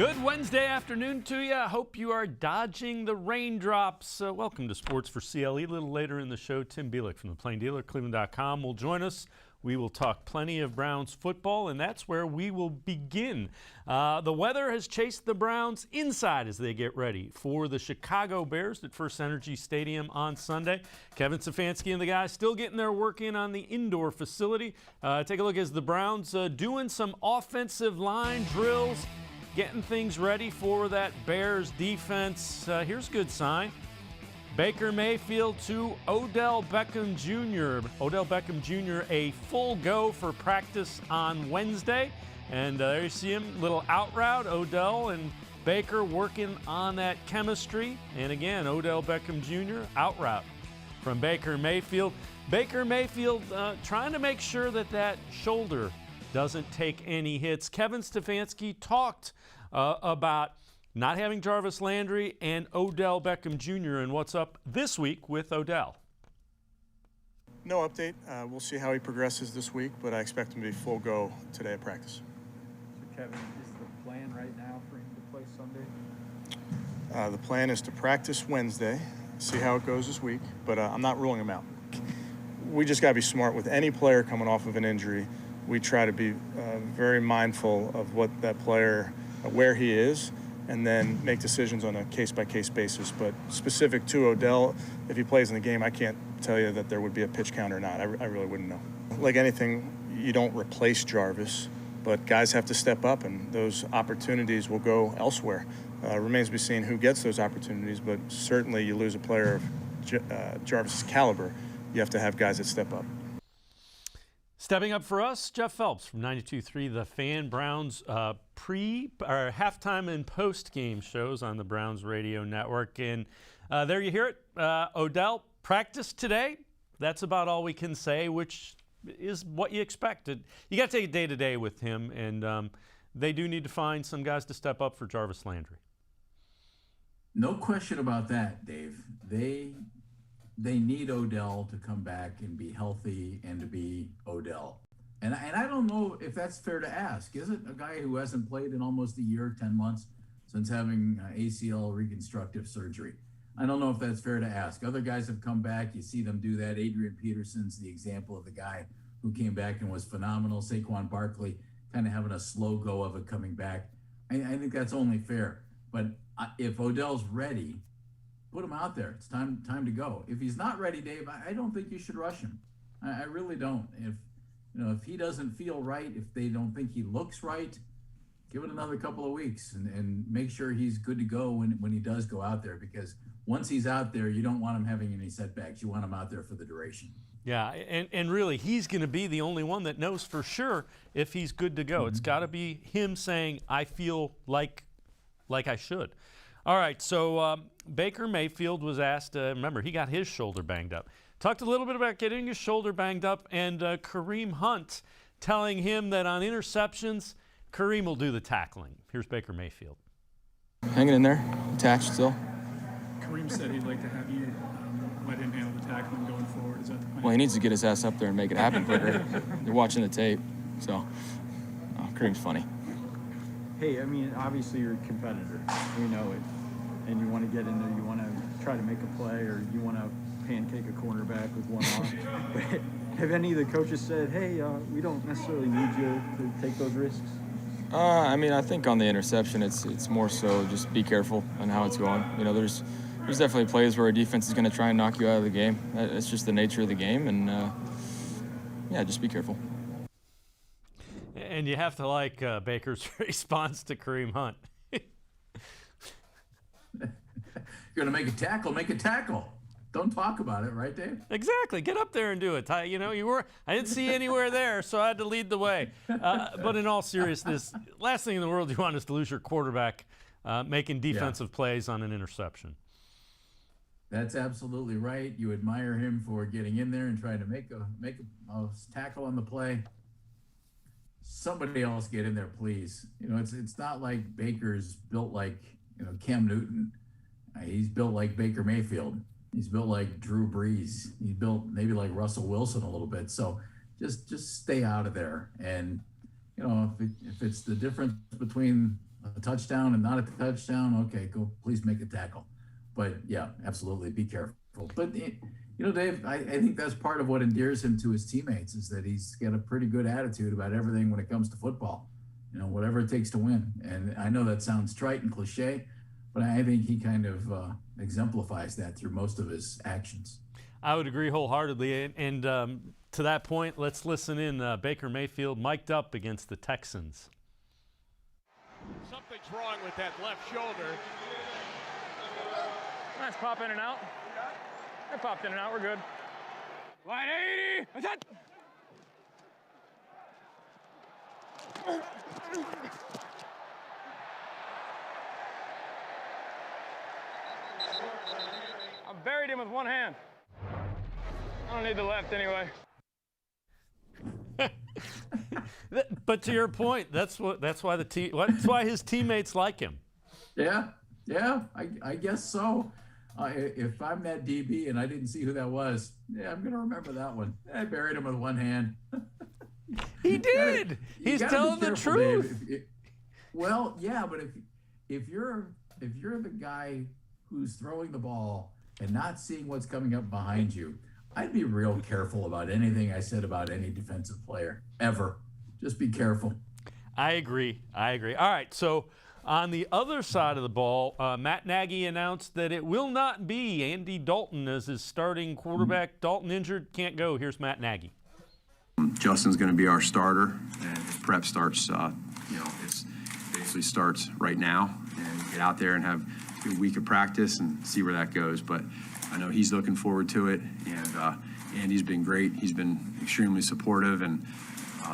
Good Wednesday afternoon to you. I hope you are dodging the raindrops. Welcome to Sports4CLE. A little later in the show, Tim Bielik from the Plain Dealer, cleveland.com will join us. We will talk plenty of Browns football, and that's where we will begin. The weather has chased the Browns inside as they get ready for the Chicago Bears at First Energy Stadium on Sunday. Kevin Stefanski and the guys still getting their work in on the indoor facility. Take a look as the Browns doing some offensive line drills, getting things ready for that Bears defense. Here's a good sign. Baker Mayfield to Odell Beckham Jr. Odell Beckham Jr. a full go for practice on Wednesday. And there you see him, little out route. Odell and Baker working on that chemistry. And again, Odell Beckham Jr. out route from Baker Mayfield. Baker Mayfield trying to make sure that that shoulder doesn't take any hits. Kevin Stefanski talked about not having Jarvis Landry and Odell Beckham Jr. and what's up this week with Odell. No update. We'll see how he progresses this week, but I expect him to be full go today at practice. So Kevin, is the plan right now for him to play Sunday? The plan is to practice Wednesday, see how it goes this week, but I'm not ruling him out. We just got to be smart with any player coming off of an injury. We try to be very mindful of what that player, where he is, and then make decisions on a case-by-case basis. But specific to Odell, if he plays in the game, I can't tell you that there would be a pitch count or not. I really wouldn't know. Like anything, you don't replace Jarvis, but guys have to step up, and those opportunities will go elsewhere. Remains to be seen who gets those opportunities, but certainly you lose a player of Jarvis's caliber, you have to have guys that step up. Stepping up for us, Jeff Phelps from 92.3 The Fan. Browns halftime and post-game shows on the Browns radio network. And there you hear it. Odell practiced today. That's about all we can say, which is what you expected. You got to take it day-to-day with him, and they do need to find some guys to step up for Jarvis Landry. No question about that, Dave. They need Odell to come back and be healthy and to be Odell. And I don't know if that's fair to ask. Is it a guy who hasn't played in almost a year, 10 months since having ACL reconstructive surgery? I don't know if that's fair to ask. Other guys have come back. You see them do that. Adrian Peterson's the example of the guy who came back and was phenomenal. Saquon Barkley kind of having a slow go of it coming back. I think that's only fair. But if Odell's ready, put him out there. It's time to go. If he's not ready, Dave, I don't think you should rush him. I really don't. If he doesn't feel right, if they don't think he looks right, give it another couple of weeks and make sure he's good to go when he does go out there. Because once he's out there, you don't want him having any setbacks. You want him out there for the duration. Yeah, and really, he's going to be the only one that knows for sure if he's good to go. Mm-hmm. It's got to be him saying, I feel like I should. All right, so Baker Mayfield was asked, remember, he got his shoulder banged up. Talked a little bit about getting his shoulder banged up, and Kareem Hunt telling him that on interceptions, Kareem will do the tackling. Here's Baker Mayfield. Hanging in there, attached still. Kareem said he'd like to have you let him handle the tackling going forward. Is that the plan? Well, he needs to get his ass up there and make it happen quicker. You're watching the tape, so Kareem's funny. Hey, I mean, obviously you're a competitor. We know it. And you want to get in there, you want to try to make a play, or you want to pancake a cornerback with one arm. But have any of the coaches said, hey, we don't necessarily need you to take those risks? I mean, I think on the interception, it's more so just be careful on how it's going. There's definitely plays where a defense is going to try and knock you out of the game. It's just the nature of the game, and just be careful. And you have to like Baker's response to Kareem Hunt. You're going to make a tackle, make a tackle. Don't talk about it, right, Dave? Exactly. Get up there and do it. I didn't see anywhere there, so I had to lead the way. But in all seriousness, last thing in the world you want is to lose your quarterback making defensive plays on an interception. That's absolutely right. You admire him for getting in there and trying to make a tackle on the play. Somebody else get in there, please. It's not like Baker's built like Cam Newton. He's built like Baker Mayfield. He's built like Drew Brees. He's built maybe like Russell Wilson a little bit. So just stay out of there. And if it's the difference between a touchdown and not a touchdown, okay, go, please make a tackle. But yeah, absolutely, be careful. But Dave, I think that's part of what endears him to his teammates is that he's got a pretty good attitude about everything when it comes to football. Whatever it takes to win. And I know that sounds trite and cliche, but I think he kind of exemplifies that through most of his actions. I would agree wholeheartedly. And to that point, let's listen in. Baker Mayfield mic'd up against the Texans. Something's wrong with that left shoulder. Nice pop in and out. I popped in and out. We're good. Line 80. That's it. I buried him with one hand. I don't need the left anyway. But to your point, that's why his teammates like him. Yeah, I guess so. If I'm that DB and I didn't see who that was, yeah, I'm gonna remember that one. I buried him with one hand. He did. He's telling the truth. Well, yeah, but if you're the guy who's throwing the ball and not seeing what's coming up behind you, I'd be real careful about anything I said about any defensive player ever. Just be careful. I agree. All right, so on the other side of the ball, Matt Nagy announced that it will not be Andy Dalton as his starting quarterback. Dalton injured, can't go. Here's Matt Nagy. Justin's going to be our starter, and his prep starts, it basically starts right now, and get out there and have a good week of practice and see where that goes. But I know he's looking forward to it, and Andy's been great. He's been extremely supportive, and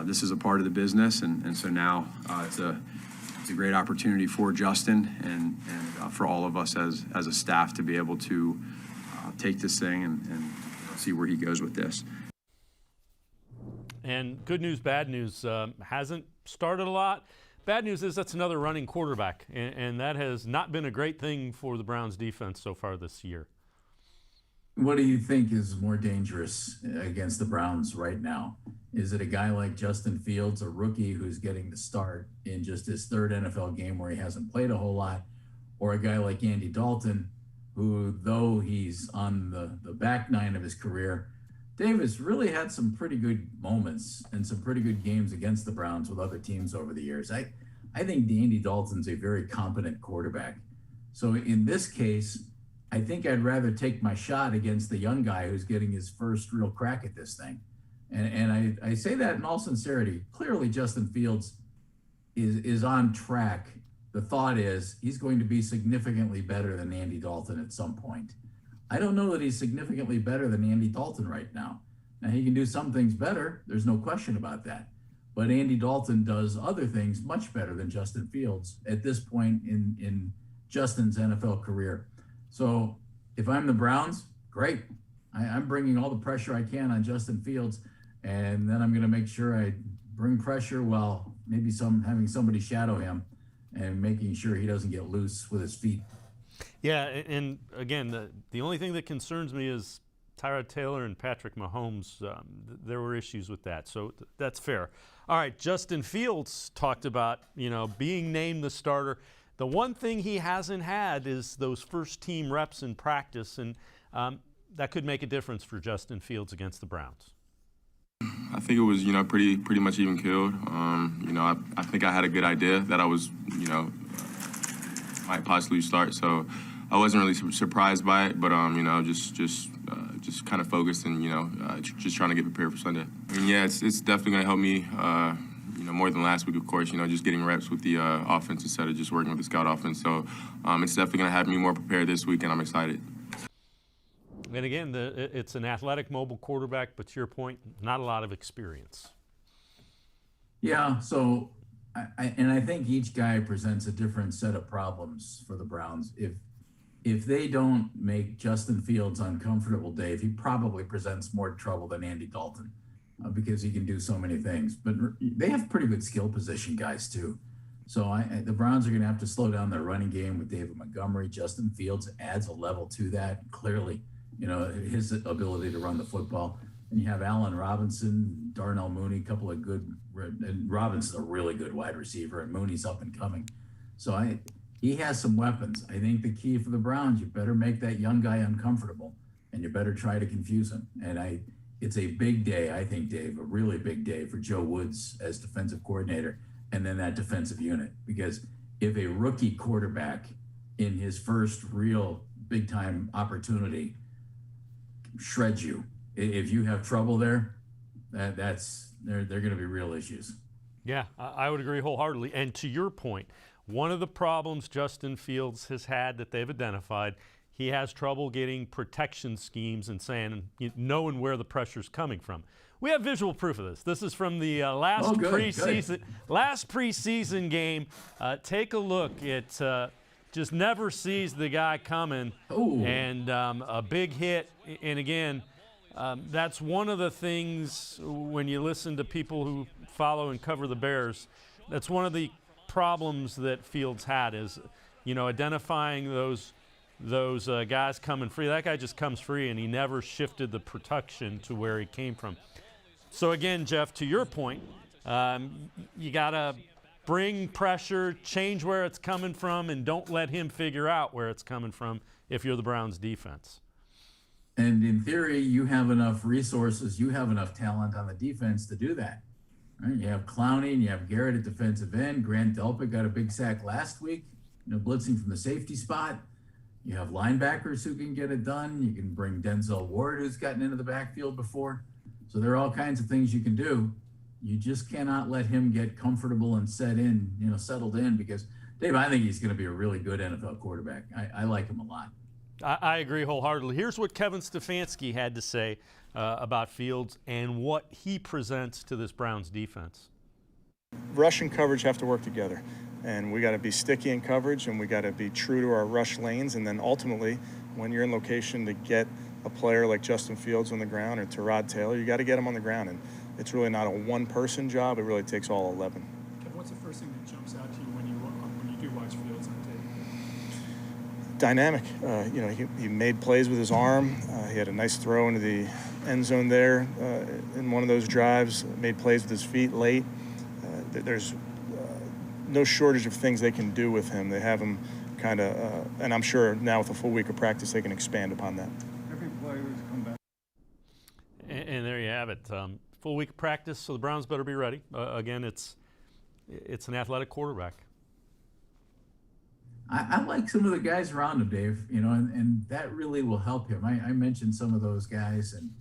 this is a part of the business, and so now it's a great opportunity for Justin and for all of us as a staff to be able to take this thing and see where he goes with this. And good news, bad news, hasn't started a lot. Bad news is that's another running quarterback, and that has not been a great thing for the Browns defense so far this year. What do you think is more dangerous against the Browns right now? Is it a guy like Justin Fields, a rookie who's getting the start in just his third NFL game where he hasn't played a whole lot, or a guy like Andy Dalton, who, though he's on the back nine of his career, Davis really had some pretty good moments and some pretty good games against the Browns with other teams over the years. I think Andy Dalton's a very competent quarterback. So in this case, I think I'd rather take my shot against the young guy who's getting his first real crack at this thing. And I say that in all sincerity. Clearly, Justin Fields is on track. The thought is he's going to be significantly better than Andy Dalton at some point. I don't know that he's significantly better than Andy Dalton right now. Now, he can do some things better. There's no question about that. But Andy Dalton does other things much better than Justin Fields at this point in Justin's NFL career. So if I'm the Browns, great. I'm bringing all the pressure I can on Justin Fields, and then I'm going to make sure I bring pressure while maybe having somebody shadow him and making sure he doesn't get loose with his feet. Yeah, and again, the only thing that concerns me is Tyrod Taylor and Patrick Mahomes. There were issues with that, so that's fair. All right, Justin Fields talked about, being named the starter. The one thing he hasn't had is those first-team reps in practice, and that could make a difference for Justin Fields against the Browns. I think it was, pretty much even killed. I think I had a good idea that I was, might possibly start. So I wasn't really surprised by it, but just kind of focused and just trying to get prepared for Sunday. Yeah, it's definitely gonna help me. More than last week, of course. Just getting reps with the offense instead of just working with the scout offense. So it's definitely gonna have me more prepared this week, and I'm excited. And again, it's an athletic, mobile quarterback, but to your point, not a lot of experience. Yeah, so I think each guy presents a different set of problems for the Browns. If they don't make Justin Fields uncomfortable, Dave, he probably presents more trouble than Andy Dalton because he can do so many things. But they have pretty good skill position guys too. So the Browns are going to have to slow down their running game with David Montgomery. Justin Fields adds a level to that, clearly, his ability to run the football. And you have Allen Robinson, Darnell Mooney, a couple of good, and Robinson's a really good wide receiver, and Mooney's up and coming. So he has some weapons. I think the key for the Browns, you better make that young guy uncomfortable, and you better try to confuse him. And it's a big day, I think, Dave, a really big day for Joe Woods as defensive coordinator, and then that defensive unit. Because if a rookie quarterback in his first real big-time opportunity shreds you, if you have trouble there, they're going to be real issues. Yeah, I would agree wholeheartedly. And to your point, one of the problems Justin Fields has had that they've identified, he has trouble getting protection schemes and knowing where the pressure's coming from. We have visual proof of this. This is from the last preseason game. Take a look. It just never sees the guy coming. Ooh. And a big hit. And again, that's one of the things when you listen to people who follow and cover the Bears, that's one of the problems that Fields had is, identifying those guys coming free. That guy just comes free, and he never shifted the protection to where he came from. So again, Jeff, to your point, you got to bring pressure, change where it's coming from, and don't let him figure out where it's coming from if you're the Browns defense. And in theory, you have enough resources, you have enough talent on the defense to do that. Right? You have Clowney and you have Garrett at defensive end. Grant Delpit got a big sack last week, blitzing from the safety spot. You have linebackers who can get it done. You can bring Denzel Ward, who's gotten into the backfield before. So there are all kinds of things you can do. You just cannot let him get comfortable and settled in, because, Dave, I think he's going to be a really good NFL quarterback. I like him a lot. I agree wholeheartedly. Here's what Kevin Stefanski had to say about Fields and what he presents to this Browns defense. Rush and coverage have to work together, and we got to be sticky in coverage, and we got to be true to our rush lanes. And then ultimately, when you're in location to get a player like Justin Fields on the ground or Tyrod Taylor, you got to get him on the ground. And it's really not a one-person job. It really takes all 11. Kevin, what's the first thing that jumps out to you when you do watch Fields on tape? Dynamic. He made plays with his arm. He had a nice throw into the end zone there in one of those drives. Made plays with his feet late. There's no shortage of things they can do with him. They have him kind of, and I'm sure now with a full week of practice, they can expand upon that. Every player's come back. And there you have it. Full week of practice, so the Browns better be ready. Again, it's an athletic quarterback. I like some of the guys around him, Dave, and that really will help him. I mentioned some of those guys, and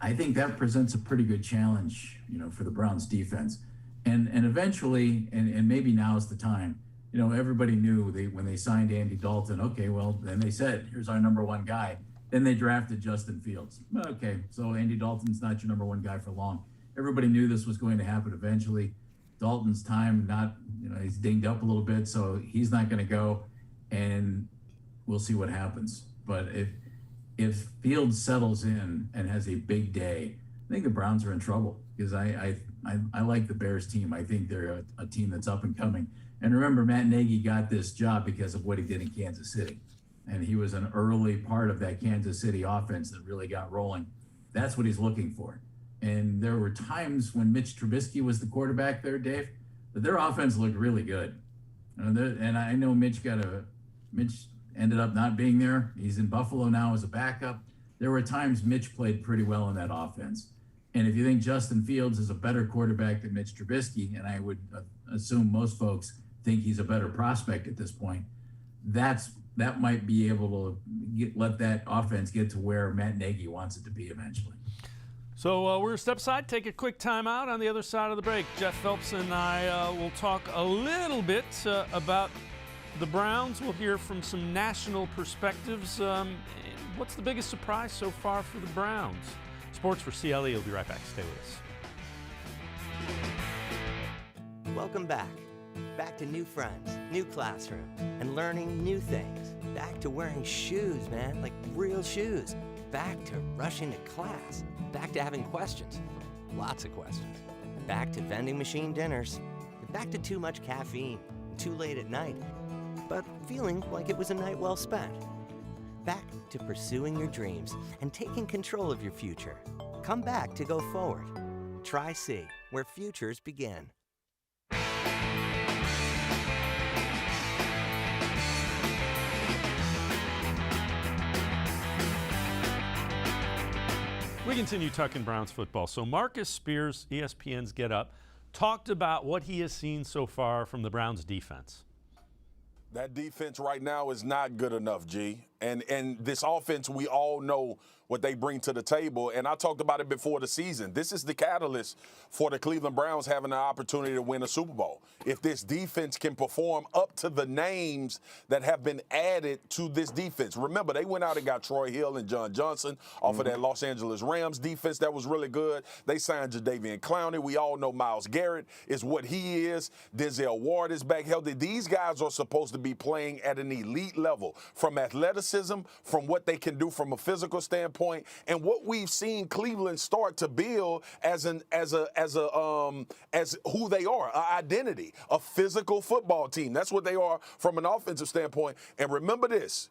I think that presents a pretty good challenge, for the Browns defense. And eventually, and maybe now's the time, everybody knew when they signed Andy Dalton, okay, well, then they said, here's our number one guy. Then they drafted Justin Fields. Okay, so Andy Dalton's not your number one guy for long. Everybody knew this was going to happen eventually. Dalton's time, he's dinged up a little bit, so he's not going to go, and we'll see what happens. But if Fields settles in and has a big day, I think the Browns are in trouble, because I like the Bears team. I think they're a team that's up and coming. And remember, Matt Nagy got this job because of what he did in Kansas City, and he was an early part of that Kansas City offense that really got rolling. That's what he's looking for. And there were times when Mitch Trubisky was the quarterback there, Dave, that their offense looked really good. And I know Mitch ended up not being there. He's in Buffalo now as a backup. There were times Mitch played pretty well in that offense. And if you think Justin Fields is a better quarterback than Mitch Trubisky, and I would assume most folks think he's a better prospect at this point, that might be able to let that offense get to where Matt Nagy wants it to be eventually. So we're going to step aside, take a quick time out. On the other side of the break, Jeff Phelps and I will talk a little bit about the Browns. We'll hear from some national perspectives. What's the biggest surprise so far for the Browns? Sports4CLE will be right back. Stay with us. Welcome back. Back to new friends, new classroom, and learning new things. Back to wearing shoes, man, like real shoes. Back to rushing to class. Back to having questions. Lots of questions. Back to vending machine dinners. Back to too much caffeine. Too late at night. But feeling like it was a night well spent. Back to pursuing your dreams and taking control of your future. Come back to go forward. Try C, where futures begin. We continue talking Browns football. So Marcus Spears, ESPN's Get Up, talked about what he has seen so far from the Browns defense. That defense right now is not good enough, G. And this offense, we all know what they bring to the table. And I talked about it before the season. This is the catalyst for the Cleveland Browns having an opportunity to win a Super Bowl. If this defense can perform up to the names that have been added to this defense. Remember, they went out and got Troy Hill and John Johnson off of that Los Angeles Rams defense that was really good. They signed Jadeveon Clowney. We all know Myles Garrett is what he is. Denzel Ward is back healthy. These guys are supposed to be playing at an elite level from athleticism, from what they can do from a physical standpoint, and what we've seen Cleveland start to build as who they are, an identity, a physical football team. That's what they are from an offensive standpoint. And remember this,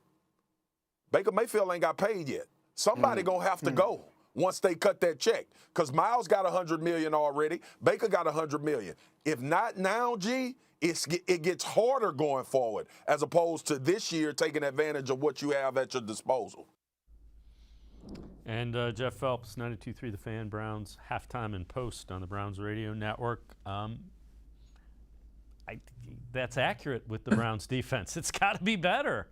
Baker Mayfield ain't got paid yet. Somebody gonna have to go once they cut that check, because Miles got $100 million already. Baker got $100 million. If not now, G, it gets harder going forward, as opposed to this year taking advantage of what you have at your disposal. And Jeff Phelps, 92.3 The Fan, Browns halftime and post on the Browns radio network. That's accurate with the Browns defense. It's got to be better.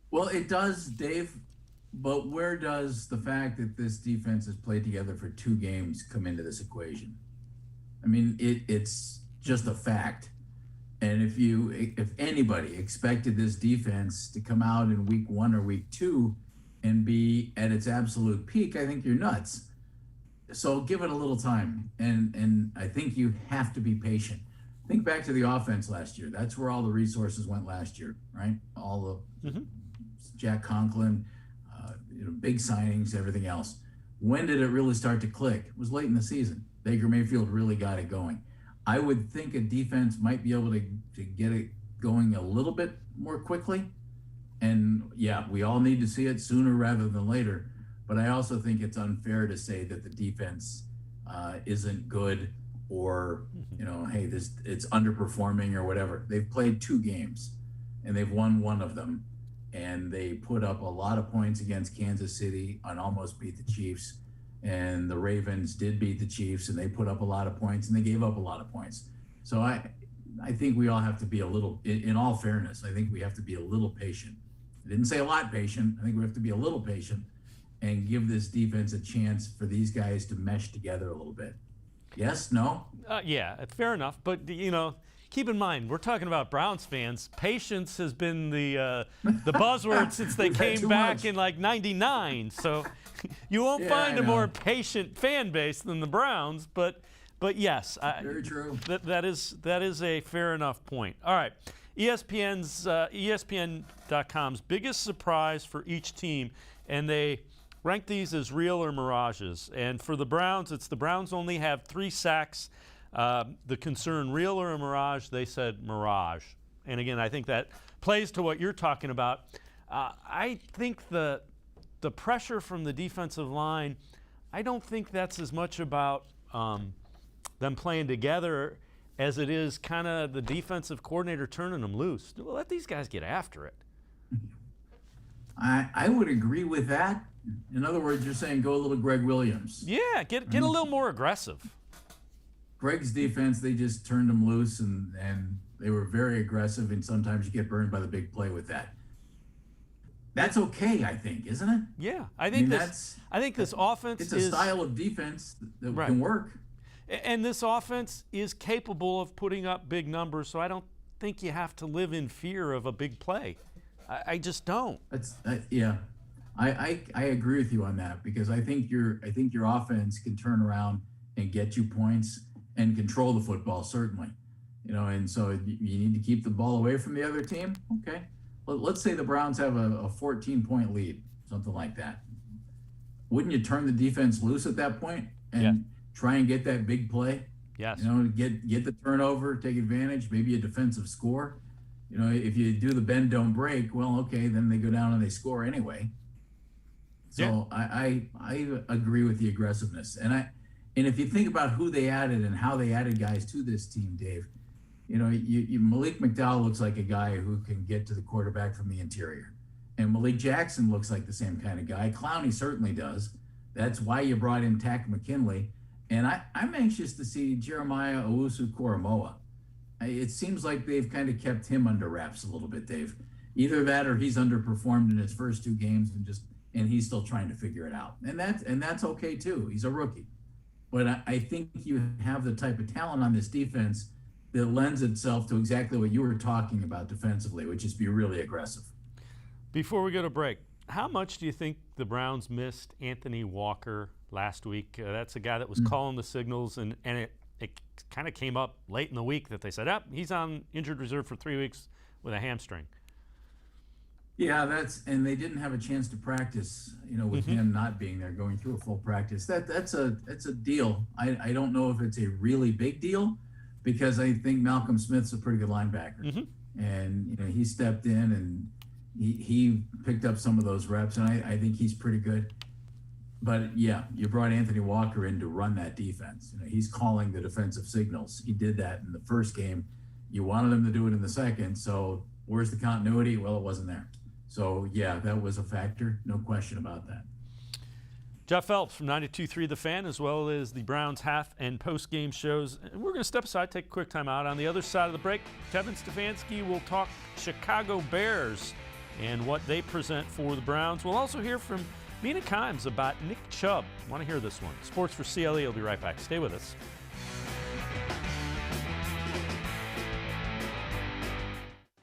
Well, it does, Dave. But where does the fact that this defense has played together for 2 games come into this equation? I mean, it's just a fact. And if anybody expected this defense to come out in week 1 or week 2 and be at its absolute peak, I think you're nuts. So give it a little time. And I think you have to be patient. Think back to the offense last year. That's where all the resources went last year, right? All the Jack Conklin, big signings, everything else. When did it really start to click? It was late in the season. Baker Mayfield really got it going. I would think a defense might be able to get it going a little bit more quickly. And yeah, we all need to see it sooner rather than later. But I also think it's unfair to say that the defense isn't good, or, hey, it's underperforming or whatever. They've played 2 games and they've won 1 of them. And they put up a lot of points against Kansas City and almost beat the Chiefs. And the Ravens did beat the Chiefs, and they put up a lot of points, and they gave up a lot of points. So I think we all have to be a little, in all fairness, I think we have to be a little patient. I didn't say a lot patient. I think we have to be a little patient and give this defense a chance for these guys to mesh together a little bit. Yes? No? Yeah, fair enough. But, keep in mind, we're talking about Browns fans. Patience has been the buzzword since they came back in like '99. So you won't find a more patient fan base than the Browns. But yes, very true. That is a fair enough point. All right, ESPN.com's biggest surprise for each team, and they rank these as real or mirages. And for the Browns, it's the Browns only have 3 sacks. The concern, real or a mirage, they said mirage. And again, I think that plays to what you're talking about. I think the pressure from the defensive line, I don't think that's as much about them playing together as it is kind of the defensive coordinator turning them loose. Let these guys get after it. I would agree with that. In other words, you're saying go a little Greg Williams. Yeah, get a little more aggressive. Greg's defense, they just turned them loose, and they were very aggressive, and sometimes you get burned by the big play with that. That's okay, I think, isn't it? Yeah, I think this offense is a style of defense that can work. And this offense is capable of putting up big numbers, so I don't think you have to live in fear of a big play. I just don't. I agree with you on that, because I think your offense can turn around and get you points and control the football, certainly. And so you need to keep the ball away from the other team. Okay. Let's say the Browns have a 14-point lead, something like that. Wouldn't you turn the defense loose at that point and try and get that big play? Yes. Get the turnover, take advantage, maybe a defensive score. If you do the bend, don't break, well, okay, then they go down and they score anyway. So I agree with the aggressiveness. And if you think about who they added and how they added guys to this team, Dave, Malik McDowell looks like a guy who can get to the quarterback from the interior. And Malik Jackson looks like the same kind of guy. Clowney certainly does. That's why you brought in Tack McKinley. And I'm anxious to see Jeremiah Owusu-Koramoah. It seems like they've kind of kept him under wraps a little bit, Dave. Either that or he's underperformed in his first 2 games and he's still trying to figure it out. And that's okay too. He's a rookie. But I think you have the type of talent on this defense that lends itself to exactly what you were talking about defensively, which is be really aggressive. Before we go to break, how much do you think the Browns missed Anthony Walker last week? That's a guy that was calling the signals, and it kind of came up late in the week that they said, he's on injured reserve for 3 weeks with a hamstring. Yeah, and they didn't have a chance to practice, with him not being there, going through a full practice. That's a deal. I don't know if it's a really big deal, because I think Malcolm Smith's a pretty good linebacker, and he stepped in and he picked up some of those reps, and I think he's pretty good. But yeah, you brought Anthony Walker in to run that defense. He's calling the defensive signals. He did that in the first game. You wanted him to do it in the second. So where's the continuity? Well, it wasn't there. So yeah, that was a factor. No question about that. Jeff Phelps from 92.3 The Fan, as well as the Browns half and post-game shows. And we're going to step aside, take a quick time out. On the other side of the break, Kevin Stefanski will talk Chicago Bears and what they present for the Browns. We'll also hear from Mina Kimes about Nick Chubb. Want to hear this one. Sports4CLE will be right back. Stay with us.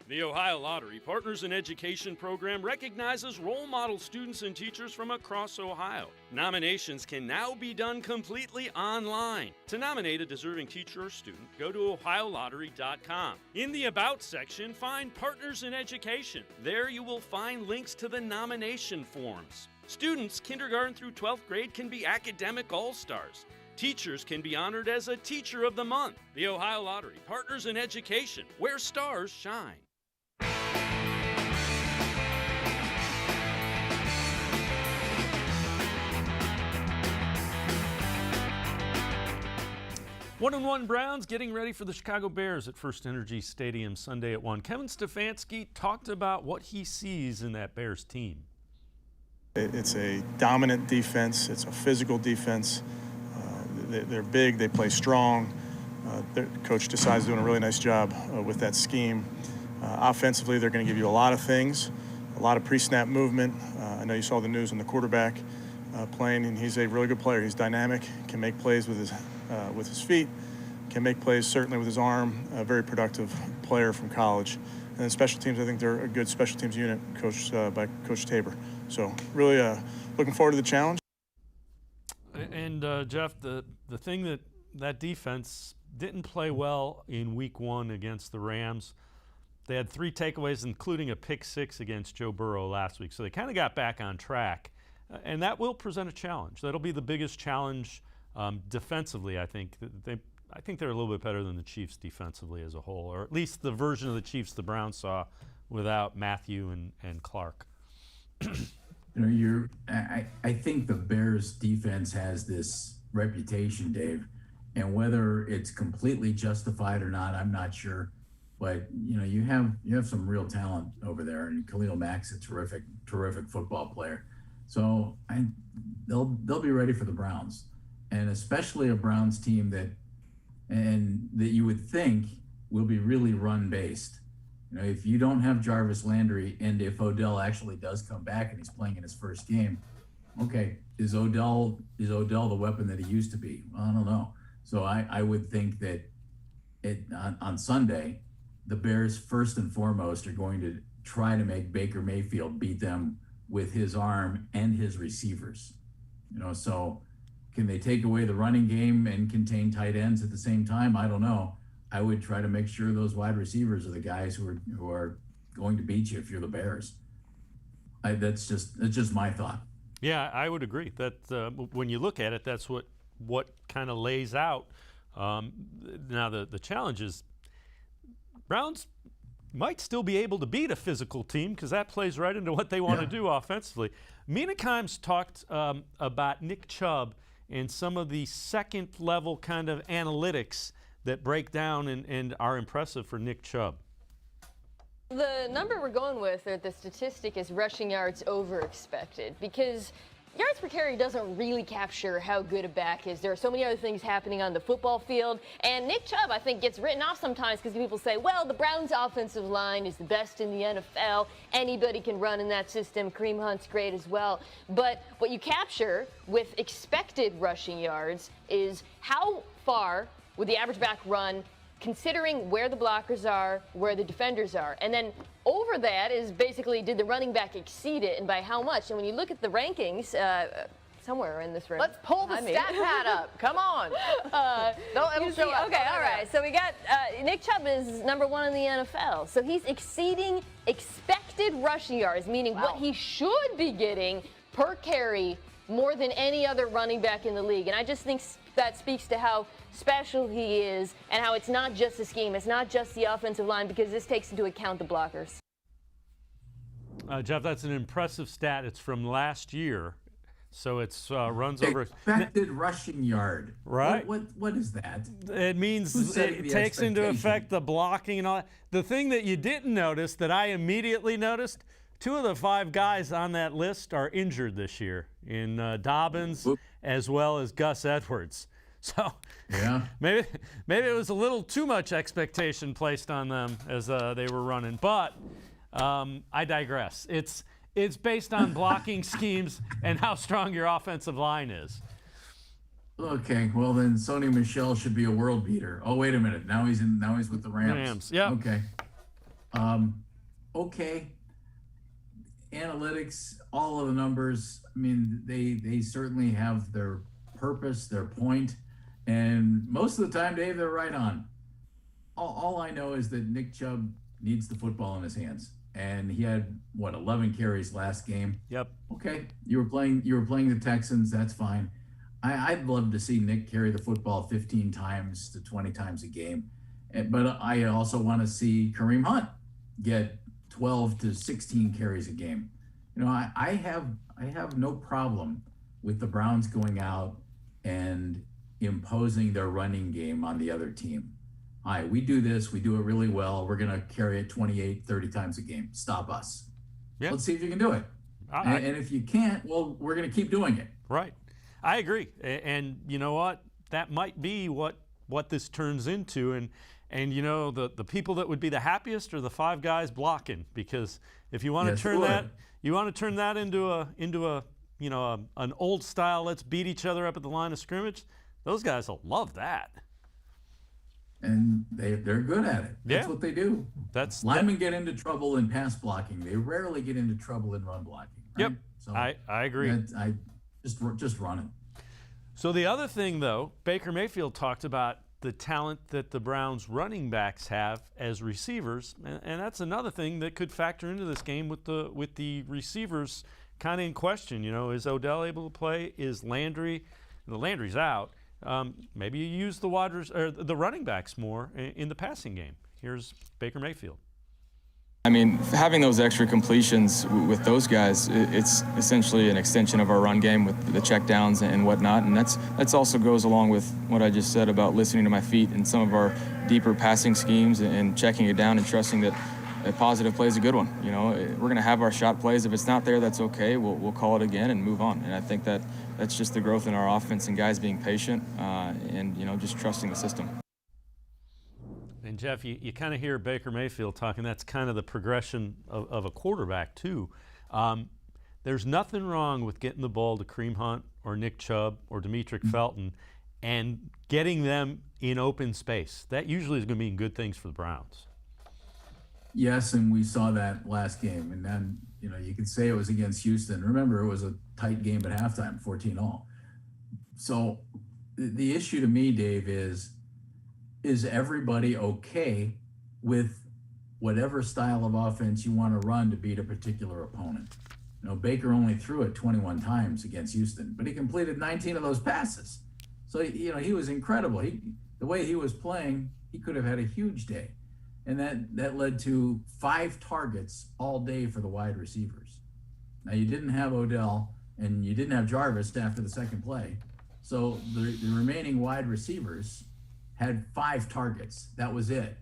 The Ohio Lottery Partners in Education program recognizes role model students and teachers from across Ohio. Nominations can now be done completely online. To nominate a deserving teacher or student, go to ohiolottery.com. In the About section, find Partners in Education. There you will find links to the nomination forms. Students kindergarten through 12th grade can be academic all-stars. Teachers can be honored as a Teacher of the Month. The Ohio Lottery Partners in Education, where stars shine. One and one Browns getting ready for the Chicago Bears at First Energy Stadium Sunday at 1. Kevin Stefanski talked about what he sees in that Bears team. It's a dominant defense. It's a physical defense. They're big. They play strong. Their coach decides doing a really nice job with that scheme. Offensively, they're going to give you a lot of things, a lot of pre-snap movement. I know you saw the news on the quarterback playing, and he's a really good player. He's dynamic, can make plays with his feet, can make plays certainly with his arm. A very productive player from college. And then special teams, I think they're a good special teams unit coached by Coach Tabor. So really looking forward to the challenge. And Jeff, the thing that defense didn't play well in week 1 against the Rams. They had 3 takeaways, including a pick 6 against Joe Burrow last week. So they kind of got back on track. And that will present a challenge. That'll be the biggest challenge defensively, I think. I think they're a little bit better than the Chiefs defensively as a whole, or at least the version of the Chiefs the Browns saw without Matthew and Clark. I think the Bears defense has this reputation, Dave, and whether it's completely justified or not, I'm not sure. But you have some real talent over there, and Khalil Mack's a terrific football player. So they'll be ready for the Browns, and especially a Browns team that you would think will be really run based. If you don't have Jarvis Landry, and if Odell actually does come back and he's playing in his first game, okay, is Odell the weapon that he used to be? Well, I don't know. So I would think that on Sunday, the Bears first and foremost are going to try to make Baker Mayfield beat them with his arm and his receivers. So can they take away the running game and contain tight ends at the same time? I don't know. I would try to make sure those wide receivers are the guys who are going to beat you if you're the Bears. That's just my thought. Yeah, I would agree that when you look at it, that's what kind of lays out. Now the challenge is Browns might still be able to beat a physical team because that plays right into what they want to do offensively. Mina Kimes talked about Nick Chubb and some of the second-level kind of analytics that break down and are impressive for Nick Chubb. The number we're going with, or the statistic, is rushing yards over expected, because yards per carry doesn't really capture how good a back is. There are so many other things happening on the football field. And Nick Chubb, I think, gets written off sometimes because people say, well, the Browns' offensive line is the best in the NFL. Anybody can run in that system. Kareem Hunt's great as well. But what you capture with expected rushing yards is how far would the average back run, considering where the blockers are, where the defenders are. And then over that is basically, did the running back exceed it, and by how much? And when you look at the rankings, somewhere in this room. Let's pull the stat pad up. Come on. It'll show up. Okay, all right. So we got Nick Chubb is #1 in the NFL. So he's exceeding expected rushing yards, meaning what he should be getting per carry more than any other running back in the league. And I just think that speaks to how special he is and how it's not just the scheme, it's not just the offensive line, because this takes into account the blockers. Jeff, that's an impressive stat. It's from last year, so it's runs over expected rushing yard. Right? What is that? It means it takes into effect the blocking and all that. The thing that you didn't notice that I immediately noticed, 2 of the 5 guys on that list are injured this year, in Dobbins as well as Gus Edwards. So yeah, maybe it was a little too much expectation placed on them as they were running. But I digress. It's based on blocking schemes and how strong your offensive line is. Okay, well then Sony Michel should be a world beater. Oh wait a minute, now he's with the Rams. Yeah. Okay. Okay. Analytics, all of the numbers. I mean, they certainly have their purpose, their point, and most of the time, Dave, they're right on. All I know is that Nick Chubb needs the football in his hands, and he had 11 carries last game. Yep. Okay, you were playing the Texans. That's fine. I'd love to see Nick carry the football 15 times to 20 times a game, but I also want to see Kareem Hunt get 12 to 16 carries a game. You know, I have no problem with the Browns going out and imposing their running game on the other team. All right, we do this, we do it really well. We're going to carry it 28, 30 times a game. Stop us. Yeah. Let's see if you can do it. And if you can't, well, we're going to keep doing it. Right. I agree. And you know what? That might be what this turns into. And you know, the people that would be the happiest are the 5 guys blocking, because if you want to turn that into a you know, an old style, let's beat each other up at the line of scrimmage, those guys will love that. And they're good at it. That's what they do. Linemen get into trouble in pass blocking. They rarely get into trouble in run blocking. Right? Yep. So I agree. I just run it. So the other thing, though, Baker Mayfield talked about the talent that the Browns running backs have as receivers, and that's another thing that could factor into this game with the receivers kind of in question. You know, is Odell able to play? Is Landry? Landry's out. Maybe you use the running backs more in the passing game. Here's Baker Mayfield. I mean, having those extra completions with those guys, it's essentially an extension of our run game with the checkdowns and whatnot, and that's also goes along with what I just said about listening to my feet and some of our deeper passing schemes and checking it down and trusting that a positive play is a good one. You know, we're going to have our shot plays. If it's not there, that's okay. We'll call it again and move on. And I think that's just the growth in our offense and guys being patient and, you know, just trusting the system. And Jeff, you kind of hear Baker Mayfield talking. That's kind of the progression of a quarterback too. There's nothing wrong with getting the ball to Kareem Hunt or Nick Chubb or Demetric Felton and getting them in open space. That usually is going to mean good things for the Browns. Yes, and we saw that last game. And then, you know, you could say it was against Houston. Remember, it was a tight game at halftime, 14-all. So the issue to me, Dave, is everybody okay with whatever style of offense you want to run to beat a particular opponent? You know, Baker only threw it 21 times against Houston, but he completed 19 of those passes. So, you know, he was incredible. The way he was playing, he could have had a huge day. And that led to 5 targets all day for the wide receivers. Now, you didn't have Odell and you didn't have Jarvis after the second play. So the remaining wide receivers had 5 targets. That was it.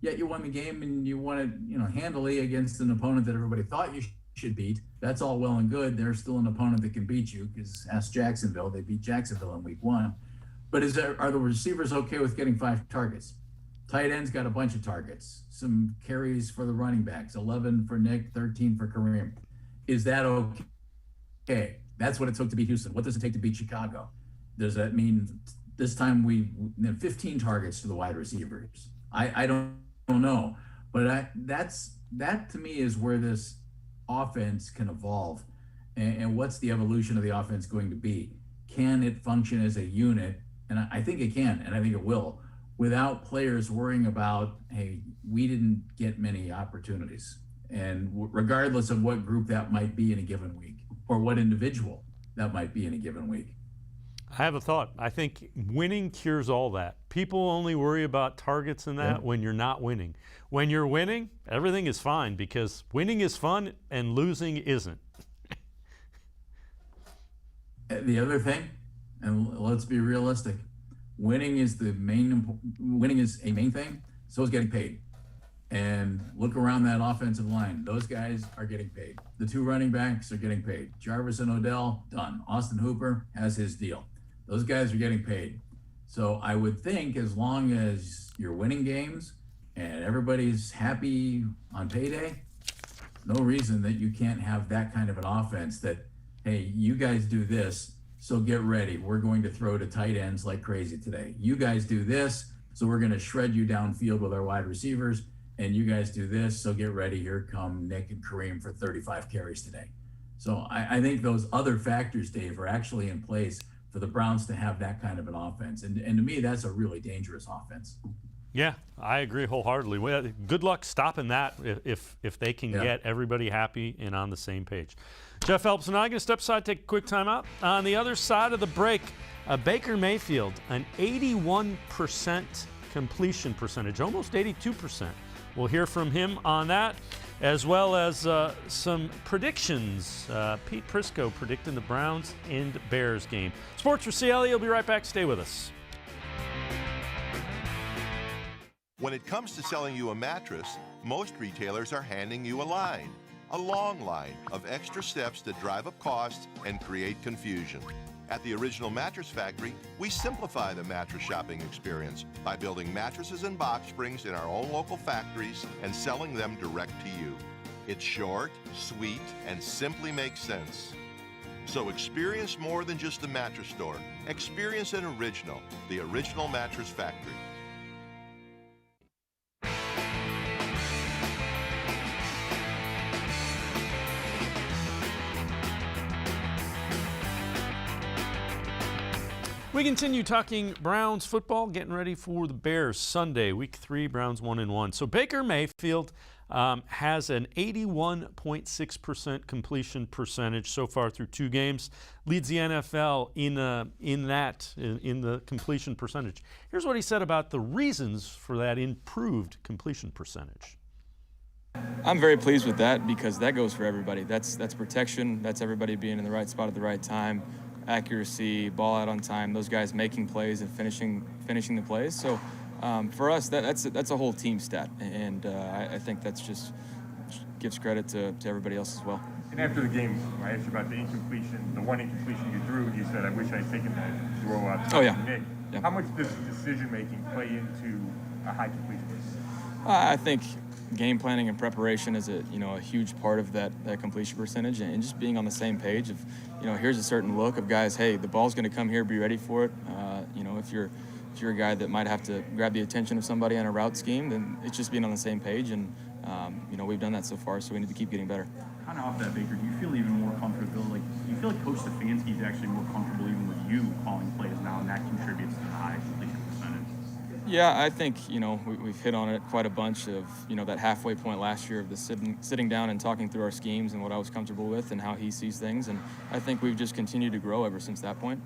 Yet you won the game and you won it, you know, handily against an opponent that everybody thought you should beat. That's all well and good. They're still an opponent that can beat you, because ask Jacksonville. They beat Jacksonville in week 1. But are the receivers okay with getting 5 targets? Tight ends got a bunch of targets, some carries for the running backs, 11 for Nick, 13 for Kareem. Is that okay? That's what it took to beat Houston. What does it take to beat Chicago? Does that mean this time we 15 targets to the wide receivers? I don't know. But that to me is where this offense can evolve. And what's the evolution of the offense going to be? Can it function as a unit? And I think it can, and I think it will, without players worrying about, hey, we didn't get many opportunities. And regardless of what group that might be in a given week, or what individual that might be in a given week. I have a thought. I think winning cures all that. People only worry about targets and that when you're not winning. When you're winning, everything is fine, because winning is fun and losing isn't. The other thing, and let's be realistic, winning is a main thing. So is getting paid. And look around that offensive line. Those guys are getting paid. The 2 running backs are getting paid. Jarvis and Odell, done. Austin Hooper has his deal. Those guys are getting paid. So I would think as long as you're winning games and everybody's happy on payday, no reason that you can't have that kind of an offense that, hey, you guys do this, so get ready. We're going to throw to tight ends like crazy today. You guys do this, so we're going to shred you downfield with our wide receivers. And you guys do this, so get ready. Here come Nick and Kareem for 35 carries today. So I think those other factors, Dave, are actually in place for the Browns to have that kind of an offense. And to me, that's a really dangerous offense. Yeah, I agree wholeheartedly. Well, good luck stopping that if they can get everybody happy and on the same page. Jeff Phelps and I are going to step aside, take a quick timeout. On the other side of the break, Baker Mayfield, an 81% completion percentage, almost 82%. We'll hear from him on that, as well as some predictions. Pete Prisco predicting the Browns and Bears game. Sports4CLE, will be right back. Stay with us. When it comes to selling you a mattress, most retailers are handing you a line. A long line of extra steps that drive up costs and create confusion. At the Original Mattress Factory, we simplify the mattress shopping experience by building mattresses and box springs in our own local factories and selling them direct to you. It's short, sweet, and simply makes sense. So experience more than just a mattress store. Experience an original, the Original Mattress Factory. We continue talking Browns football, getting ready for the Bears Sunday, Week 3, Browns 1-1. So Baker Mayfield has an 81.6% completion percentage so far through 2 games, leads the NFL in the completion percentage. Here's what he said about the reasons for that improved completion percentage. I'm very pleased with that, because that goes for everybody. That's protection. That's everybody being in the right spot at the right time. Accuracy, ball out on time, those guys making plays and finishing the plays. So for us, that's a whole team stat, and I think that's just gives credit to everybody else as well. And after the game, I asked you about the incompletion, the one incompletion you threw, and you said, I wish I'd taken that throw out to Nick. Yeah. How much does decision-making play into a high completion rate? I think game planning and preparation is a huge part of that completion percentage, and just being on the same page of, here's a certain look of guys, hey, the ball's going to come here, be ready for it. If you're a guy that might have to grab the attention of somebody on a route scheme, then it's just being on the same page, and we've done that so far, so we need to keep getting better. Kind of off that, Baker, do you feel even more comfortable? Do you feel like Coach Stefanski is actually more comfortable even with you calling plays now, and that contributes to the high completion percentage? Yeah, I think, we've hit on it quite a bunch of, that halfway point last year of the sitting down and talking through our schemes and what I was comfortable with and how he sees things. And I think we've just continued to grow ever since that point.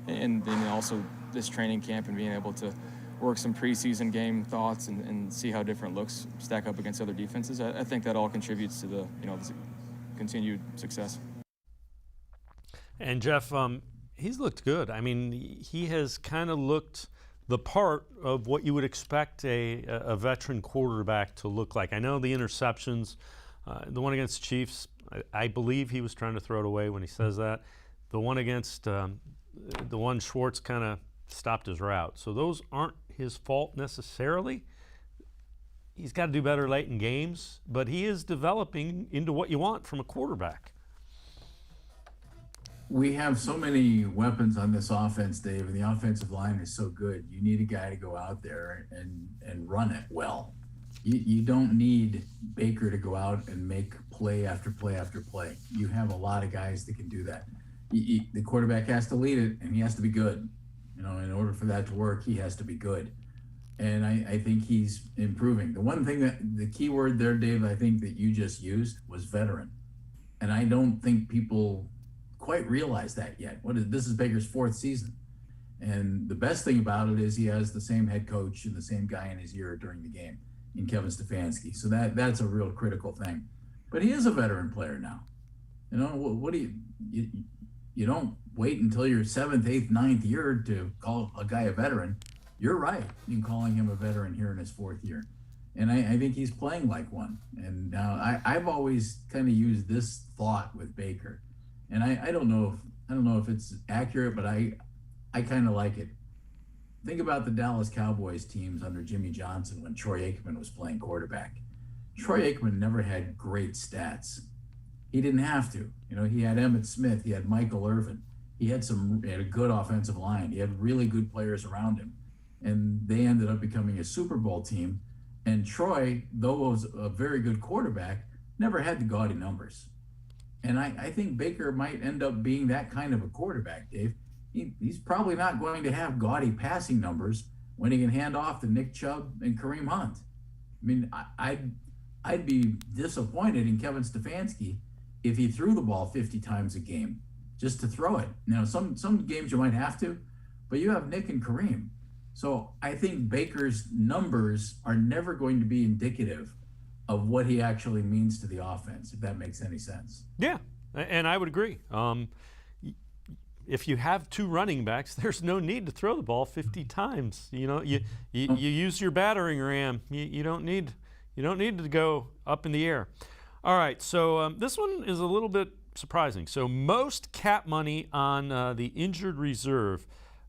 And then also this training camp and being able to work some preseason game thoughts and see how different looks stack up against other defenses. I think that all contributes to the continued success. And Jeff, he's looked good. I mean, he has kind of looked the part of what you would expect a veteran quarterback to look like. I know the interceptions, the one against the Chiefs, I believe he was trying to throw it away when he says that. The one against the one Schwartz kind of stopped his route. So those aren't his fault necessarily. He's got to do better late in games, but he is developing into what you want from a quarterback. We have so many weapons on this offense, Dave, and the offensive line is so good. You need a guy to go out there and run it well. You don't need Baker to go out and make play after play after play. You have a lot of guys that can do that. The quarterback has to lead it, and he has to be good. You know, in order for that to work, he has to be good. And I think he's improving. The one thing the key word there, Dave, I think that you just used was veteran. And I don't think people quite realize that yet. This is Baker's 4th season. And the best thing about it is he has the same head coach and the same guy in his ear during the game in Kevin Stefanski. So that's a real critical thing. But he is a veteran player now. You know, what do you don't wait until your 7th, 8th, 9th year to call a guy a veteran. You're right in calling him a veteran here in his 4th year. And I think he's playing like one. And now I've always kind of used this thought with Baker. And I don't know if it's accurate, but I kind of like it. Think about the Dallas Cowboys teams under Jimmy Johnson when Troy Aikman was playing quarterback. Troy Aikman never had great stats. He didn't have to. You know, he had Emmitt Smith, he had Michael Irvin. He had a good offensive line. He had really good players around him. And they ended up becoming a Super Bowl team. And Troy, though was a very good quarterback, never had the gaudy numbers. And I think Baker might end up being that kind of a quarterback, Dave. He's probably not going to have gaudy passing numbers when he can hand off to Nick Chubb and Kareem Hunt. I mean, I'd be disappointed in Kevin Stefanski if he threw the ball 50 times a game just to throw it. Now, some games you might have to, but you have Nick and Kareem. So I think Baker's numbers are never going to be indicative of what he actually means to the offense, if that makes any sense. Yeah, and I would agree. If you have 2 running backs, there's no need to throw the ball 50 times. You know, you use your battering ram. You don't need to go up in the air. All right, so this one is a little bit surprising. So most cap money on the injured reserve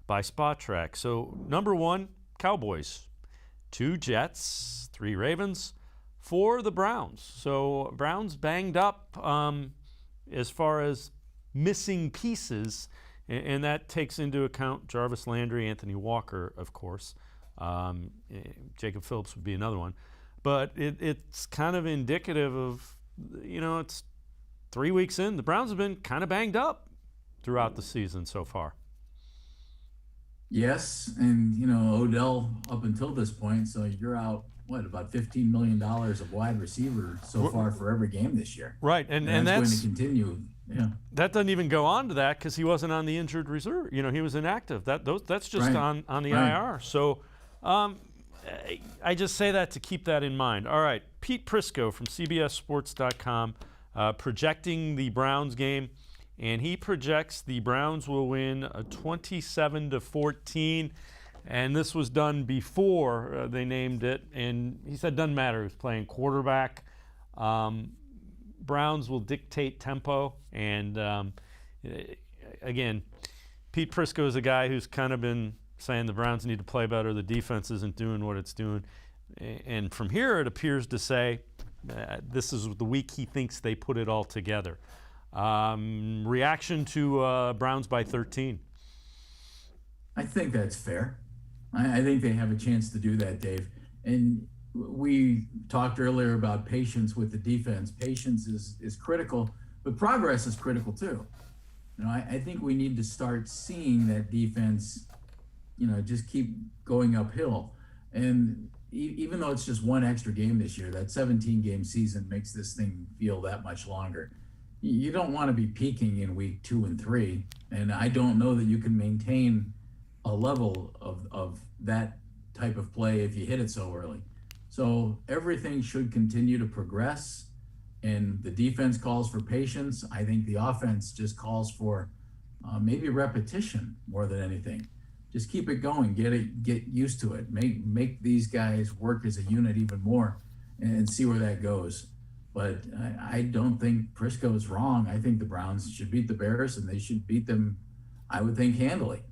by Spot Track. So number 1, Cowboys, 2 Jets, 3 Ravens, 4 the Browns. So Browns banged up as far as missing pieces, and that takes into account Jarvis Landry, Anthony Walker, of course. Jacob Phelps would be another one. But it's kind of indicative of, you know, it's 3 weeks in. The Browns have been kind of banged up throughout the season so far. Yes, and, you know, Odell up until this point, so you're out, about $15 million of wide receiver so far for every game this year. Right, and that's going to continue. Yeah. That doesn't even go on to that because he wasn't on the injured reserve. You know, he was inactive. That's just on the IR. So I just say that to keep that in mind. All right, Pete Prisco from CBSSports.com projecting the Browns game, and he projects the Browns will win 27-14. And this was done before they named it. And he said, doesn't matter who's playing quarterback. Browns will dictate tempo. And again, Pete Prisco is a guy who's kind of been saying the Browns need to play better. The defense isn't doing what it's doing. And from here, it appears to say this is the week he thinks they put it all together. Reaction to Browns by 13. I think that's fair. I think they have a chance to do that, Dave. And we talked earlier about patience with the defense. Patience is critical, but progress is critical too. You know, I think we need to start seeing that defense, you know, just keep going uphill. And even though it's just one extra game this year, that 17-game season makes this thing feel that much longer. You don't want to be peaking in week 2 and 3, and I don't know that you can maintain a level of that type of play if you hit it so early. So everything should continue to progress, and the defense calls for patience. I think the offense just calls for maybe repetition more than anything. Just keep it going, get used to it, make these guys work as a unit even more, and see where that goes. But I don't think Prisco is wrong. I think the Browns should beat the Bears, and they should beat them, I would think, handily.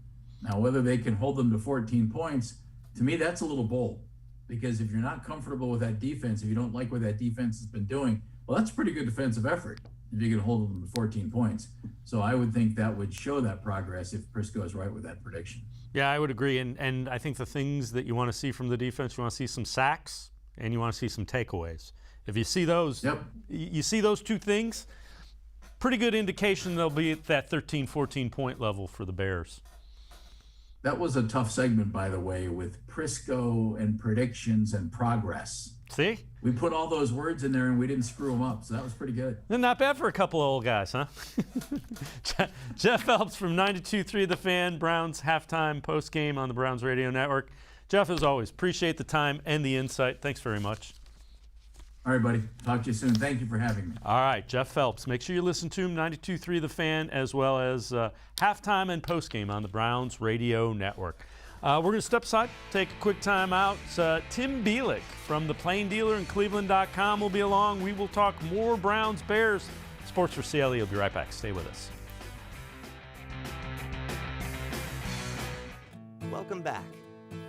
Now, whether they can hold them to 14 points, to me, that's a little bold. Because if you're not comfortable with that defense, if you don't like what that defense has been doing, well, that's a pretty good defensive effort if you can hold them to 14 points. So I would think that would show that progress if Prisco is right with that prediction. Yeah, I would agree. And I think the things that you want to see from the defense, you want to see some sacks and you want to see some takeaways. If you see those, you see those two things, pretty good indication they'll be at that 13, 14 point level for the Bears. That was a tough segment, by the way, with Prisco and predictions and progress. See? We put all those words in there and we didn't screw them up, so that was pretty good. Not bad for a couple of old guys, huh? Jeff Phelps from 92.3 The Fan, Browns halftime postgame on the Browns Radio Network. Jeff, as always, appreciate the time and the insight. Thanks very much. All right, buddy. Talk to you soon. Thank you for having me. All right, Jeff Phelps. Make sure you listen to him, 92.3 The Fan, as well as halftime and postgame on the Browns Radio Network. We're going to step aside, take a quick time out. Tim Bielik from the Plain Dealer and cleveland.com will be along. We will talk more Browns Bears. Sports4CLE will be right back. Stay with us. Welcome back.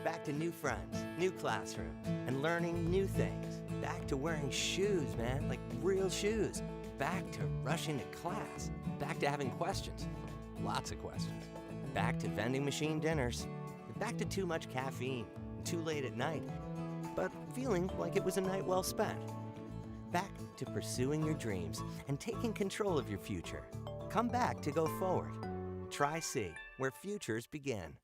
Back to new friends, new classroom, and learning new things. Back to wearing shoes, man, like real shoes. Back to rushing to class. Back to having questions. Lots of questions. Back to vending machine dinners. Back to too much caffeine and too late at night, but feeling like it was a night well spent. Back to pursuing your dreams and taking control of your future. Come back to go forward. Try C, where futures begin.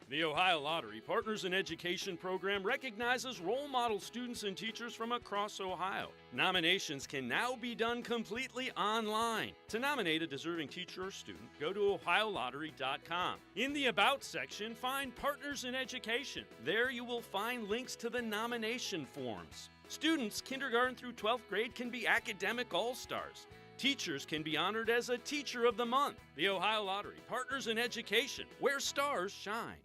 The Ohio Lottery Partners in Education program recognizes role model students and teachers from across Ohio. Nominations can now be done completely online. To nominate a deserving teacher or student, go to ohiolottery.com. In the About section, find Partners in Education. There you will find links to the nomination forms. Students, kindergarten through 12th grade, can be academic all-stars. Teachers can be honored as a Teacher of the Month. The Ohio Lottery Partners in Education, where stars shine.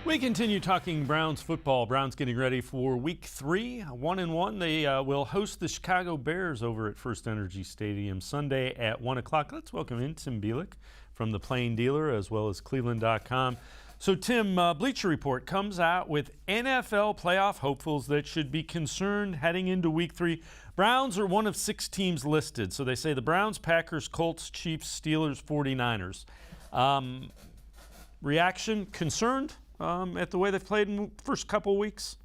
We continue talking Browns football. Browns getting ready for Week 3, 1-1. They will host the Chicago Bears over at First Energy Stadium Sunday at 1 o'clock. Let's welcome in Tim Bielik from the Plain Dealer as well as cleveland.com. So, Tim, Bleacher Report comes out with NFL playoff hopefuls that should be concerned heading into Week 3. Browns are one of 6 teams listed. So they say the Browns, Packers, Colts, Chiefs, Steelers, 49ers. Reaction, concerned? At the way they've played in the first couple of weeks?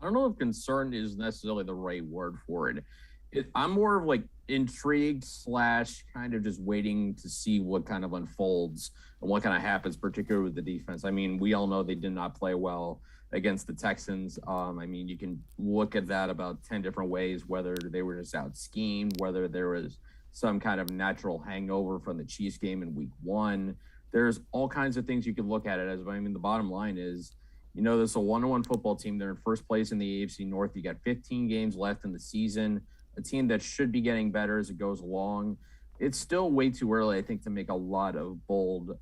I don't know if concerned is necessarily the right word for it. I'm more of like intrigued / kind of just waiting to see what kind of unfolds and what kind of happens, particularly with the defense. I mean, we all know they did not play well against the Texans. I mean, you can look at that about 10 different ways, whether they were just out schemed, whether there was some kind of natural hangover from the Chiefs game in Week 1. There's all kinds of things you could look at it as. I mean, the bottom line is, you know, this is a 1-1 football team. They're in first place in the AFC North. You got 15 games left in the season, a team that should be getting better as it goes along. It's still way too early, I think, to make a lot of bold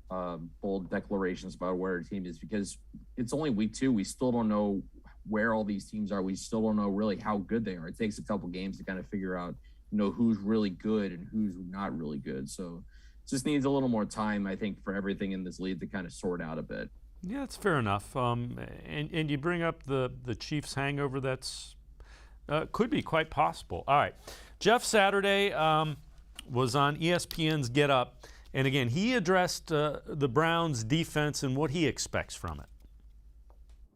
declarations about where a team is, because it's only Week 2. We still don't know where all these teams are. We still don't know really how good they are. It takes a couple games to kind of figure out, you know, who's really good and who's not really good. So just needs a little more time, I think, for everything in this league to kind of sort out a bit. Yeah, that's fair enough. And you bring up the Chiefs hangover. That's could be quite possible. All right. Jeff Saturday was on ESPN's Get Up, And again, he addressed the Browns' defense and what he expects from it.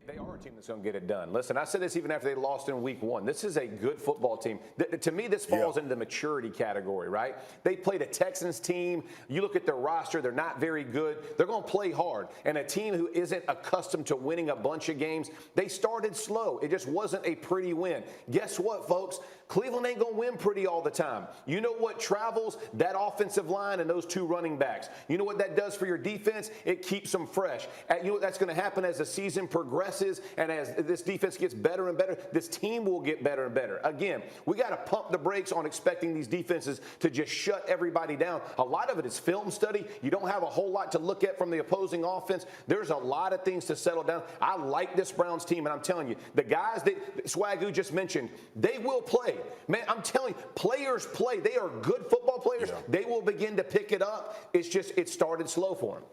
They are a team that's going to get it done. Listen, I said this even after they lost in week 1. This is a good football team. To me, this falls into the maturity category, right? They played a Texans team. You look at their roster, they're not very good. They're going to play hard. And a team who isn't accustomed to winning a bunch of games, they started slow. It just wasn't a pretty win. Guess what, folks? Cleveland ain't going to win pretty all the time. You know what travels? That offensive line and those 2 running backs. You know what that does for your defense? It keeps them fresh. You know what that's going to happen as the season progresses and as this defense gets better and better? This team will get better and better. Again, we got to pump the brakes on expecting these defenses to just shut everybody down. A lot of it is film study. You don't have a whole lot to look at from the opposing offense. There's a lot of things to settle down. I like this Browns team, and I'm telling you, the guys that Swagoo just mentioned, they will play. Man, I'm telling you, players play. They are good football players. Yeah. They will begin to pick it up. It's just it started slow for them.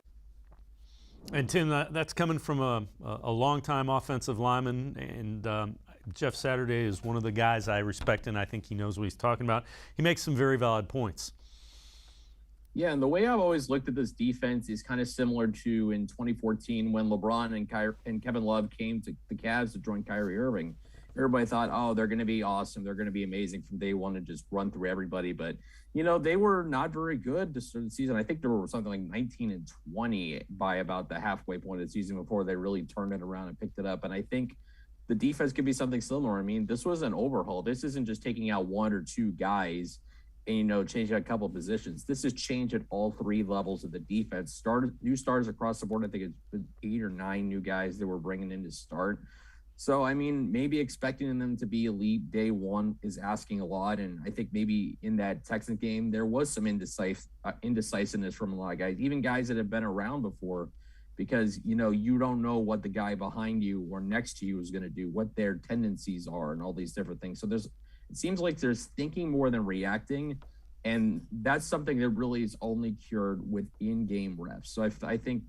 And Tim, that's coming from a longtime offensive lineman, and Jeff Saturday is one of the guys I respect, and I think he knows what he's talking about. He makes some very valid points. Yeah, and the way I've always looked at this defense is kind of similar to in 2014 when LeBron and Kevin Love came to the Cavs to join Kyrie Irving. Everybody thought, oh, they're going to be awesome. They're going to be amazing from day one and just run through everybody. But, you know, they were not very good to start the season. I think there were something like 19-20 by about the halfway point of the season before they really turned it around and picked it up. And I think the defense could be something similar. I mean, this was an overhaul. This isn't just taking out 1 or 2 guys and, you know, changing a couple of positions. This is change at all 3 levels of the defense. New starters across the board. I think it's 8 or 9 new guys that we're bringing in to start. So, I mean, maybe expecting them to be elite day one is asking a lot. And I think maybe in that Texans game, there was some indecisiveness from a lot of guys, even guys that have been around before, because, you know, you don't know what the guy behind you or next to you is going to do, what their tendencies are and all these different things. So it seems like there's thinking more than reacting. And that's something that really is only cured with in-game reps. So I think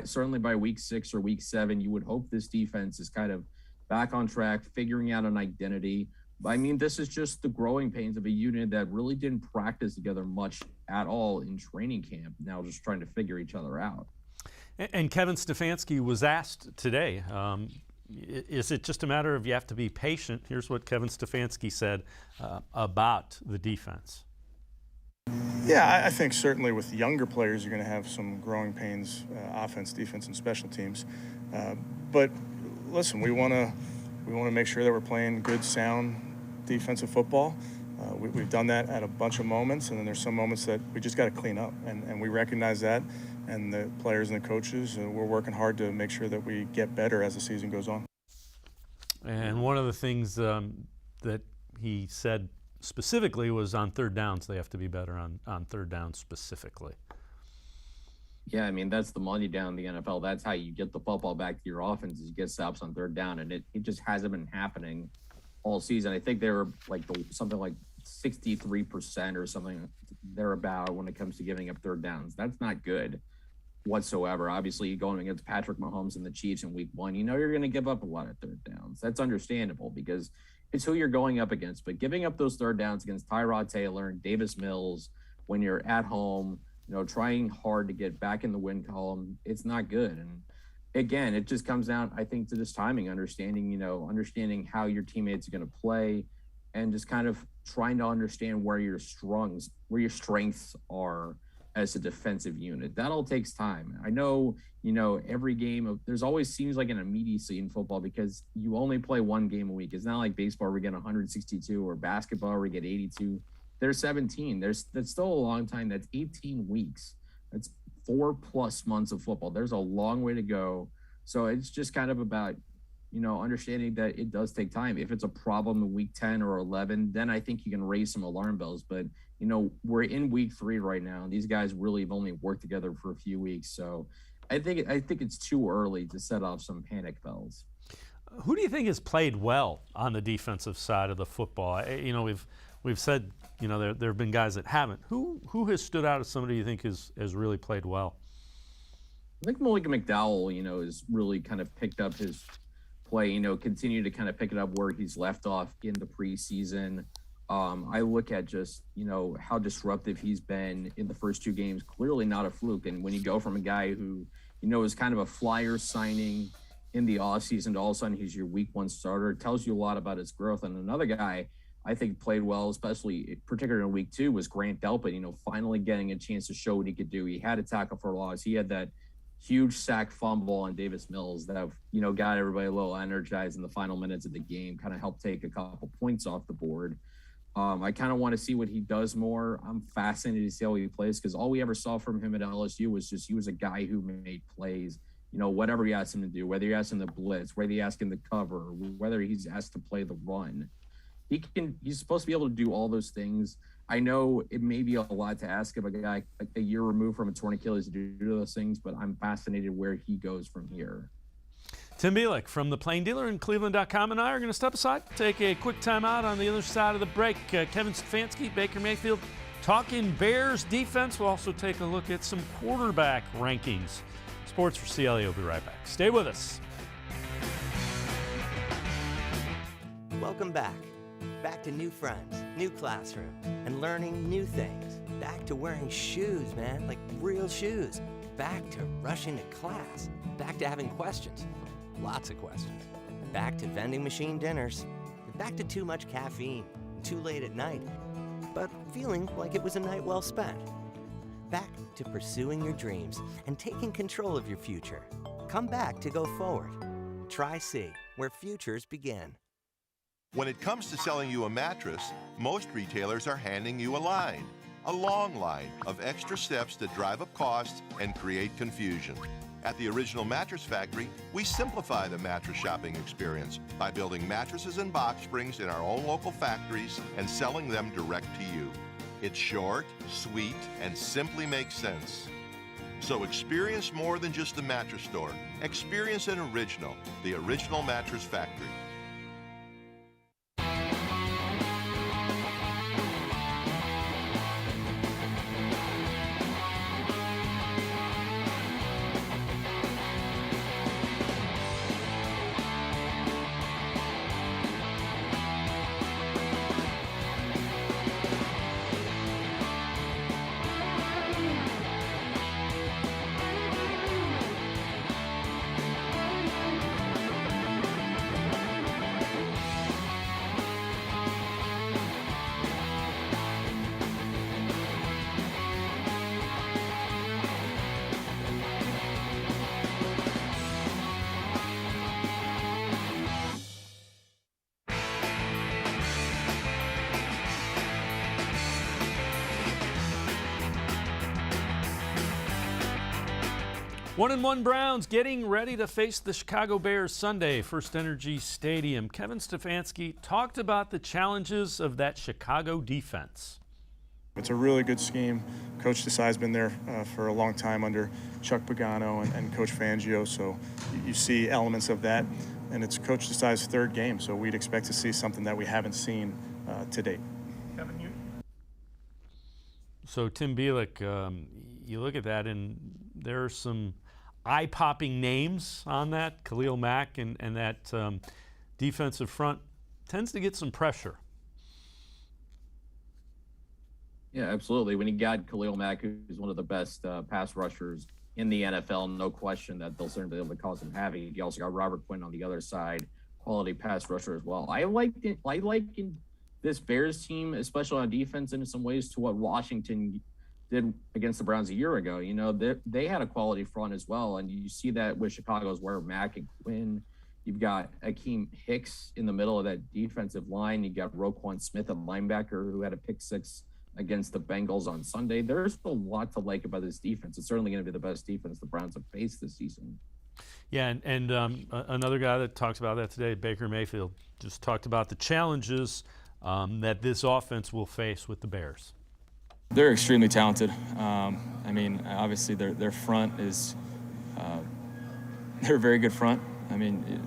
certainly by week 6 or week 7, you would hope this defense is kind of back on track, figuring out an identity. I mean, this is just the growing pains of a unit that really didn't practice together much at all in training camp. Now just trying to figure each other out. And Kevin Stefanski was asked today, is it just a matter of you have to be patient? Here's what Kevin Stefanski said about the defense. Yeah, I think certainly with younger players, you're going to have some growing pains, offense, defense, and special teams. But listen, we want to make sure that we're playing good, sound defensive football. We've done that at a bunch of moments, and then there's some moments that we just got to clean up, and we recognize that. And the players and the coaches, we're working hard to make sure that we get better as the season goes on. And one of the things that he said specifically was on third downs, they have to be better on third downs specifically. Yeah, I mean, that's the money down in the NFL. That's how you get the football back to your offense, is you get stops on third down, and it just hasn't been happening all season. I think they were like something like 63% or something thereabout when it comes to giving up third downs. That's not good whatsoever. Obviously, going against Patrick Mahomes and the Chiefs in week 1, you know you're going to give up a lot of third downs. That's understandable because it's who you're going up against. But giving up those third downs against Tyrod Taylor and Davis Mills when you're at home, you know, trying hard to get back in the win column, it's not good. And again, it just comes down, I think, to this timing, understanding how your teammates are going to play and just kind of trying to understand where your strengths are as a defensive unit. That all takes time. I know, every game, there's always seems like an immediacy in football because you only play one game a week. It's not like baseball where we get 162 or basketball where we get 82. There's 17. That's still a long time. That's 18 weeks. That's 4+ months of football. There's a long way to go. So it's just kind of about, understanding that it does take time. If it's a problem in week 10 or 11, then I think you can raise some alarm bells. But, we're in week 3 right now. And these guys really have only worked together for a few weeks. So I think it's too early to set off some panic bells. Who do you think has played well on the defensive side of the football? We've said, there have been guys that haven't. Who has stood out as somebody you think has really played well? I think Malik McDowell, has really kind of picked up his play, continue to kind of pick it up where he's left off in the preseason. I look at just, how disruptive he's been in the first 2 games, clearly not a fluke. And when you go from a guy who, is kind of a flyer signing in the offseason to all of a sudden he's your week 1 starter, it tells you a lot about his growth. And another guy I think played well, particularly in week 2, was Grant Delpit, finally getting a chance to show what he could do. He had a tackle for loss. He had that huge sack fumble on Davis Mills that, got everybody a little energized in the final minutes of the game, kind of helped take a couple points off the board. I kind of want to see what he does more. I'm fascinated to see how he plays because all we ever saw from him at LSU was just he was a guy who made plays, whatever you asked him to do, whether you asked him to blitz, whether you asked him to cover, whether he's asked to play the run. He's supposed to be able to do all those things. I know it may be a lot to ask of a guy like a year removed from a torn Achilles to do those things, but I'm fascinated where he goes from here. Tim Bielik from the Plain Dealer and cleveland.com and I are going to step aside, take a quick timeout on the other side of the break. Kevin Stefanski, Baker Mayfield, talking Bears defense. We'll also take a look at some quarterback rankings. Sports for CLE will be right back. Stay with us. Welcome back. Back to new friends, new classroom, and learning new things. Back to wearing shoes, man, like real shoes. Back to rushing to class. Back to having questions. Lots of questions. Back to vending machine dinners. Back to too much caffeine, too late at night, but feeling like it was a night well spent. Back to pursuing your dreams and taking control of your future. Come back to go forward. Try C, where futures begin. When it comes to selling you a mattress, most retailers are handing you a long line of extra steps that drive up costs and create confusion. At the Original Mattress Factory, we simplify the mattress shopping experience by building mattresses and box springs in our own local factories and selling them direct to you. It's short, sweet, and simply makes sense. So experience more than just the mattress store. Experience an original, the Original Mattress Factory. One and one Browns getting ready to face the Chicago Bears Sunday, First Energy Stadium. Kevin Stefanski talked about the challenges of that Chicago defense. It's a really good scheme. Coach Desai's been there for a long time under Chuck Pagano and Coach Fangio, so you see elements of that. And it's Coach Desai's 3rd game, so we'd expect to see something that we haven't seen to date. Kevin, So Tim Bielik, you look at that and there are some eye-popping names on that. Khalil Mack and that defensive front tends to get some pressure. Yeah, absolutely. When you got Khalil Mack, who's one of the best pass rushers in the NFL, no question that they'll certainly be able to cause him havoc. You also got Robert Quinn on the other side, quality pass rusher as well. I like this Bears team, especially on defense, in some ways to what Washington did against the Browns a year ago. They had a quality front as well, and you see that with Chicago's where Mack and Quinn. You've got Akeem Hicks in the middle of that defensive line. You got Roquan Smith, a linebacker who had a pick 6 against the Bengals on Sunday. There's a lot to like about this defense. It's certainly going to be the best defense the Browns have faced this season. Yeah, and another guy that talks about that today, Baker Mayfield, just talked about the challenges that this offense will face with the Bears. They're extremely talented. I mean, obviously their front is they're a very good front. I mean,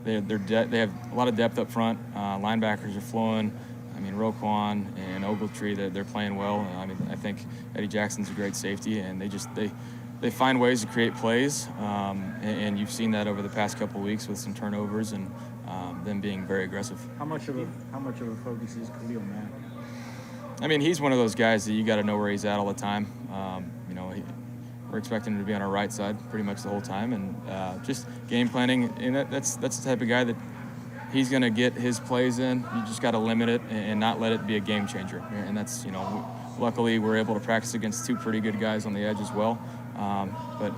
they have a lot of depth up front. Linebackers are flowing. I mean, Roquan and Ogletree, they're playing well. I mean, I think Eddie Jackson's a great safety, and they find ways to create plays. And you've seen that over the past couple of weeks with some turnovers, and them being very aggressive. How much of a focus is Khalil Mack? I mean, he's one of those guys that you got to know where he's at all the time. We're expecting him to be on our right side pretty much the whole time, and just game planning. And that's the type of guy that he's going to get his plays in. You just got to limit it and not let it be a game changer. And that's, luckily we're able to practice against two pretty good guys on the edge as well. But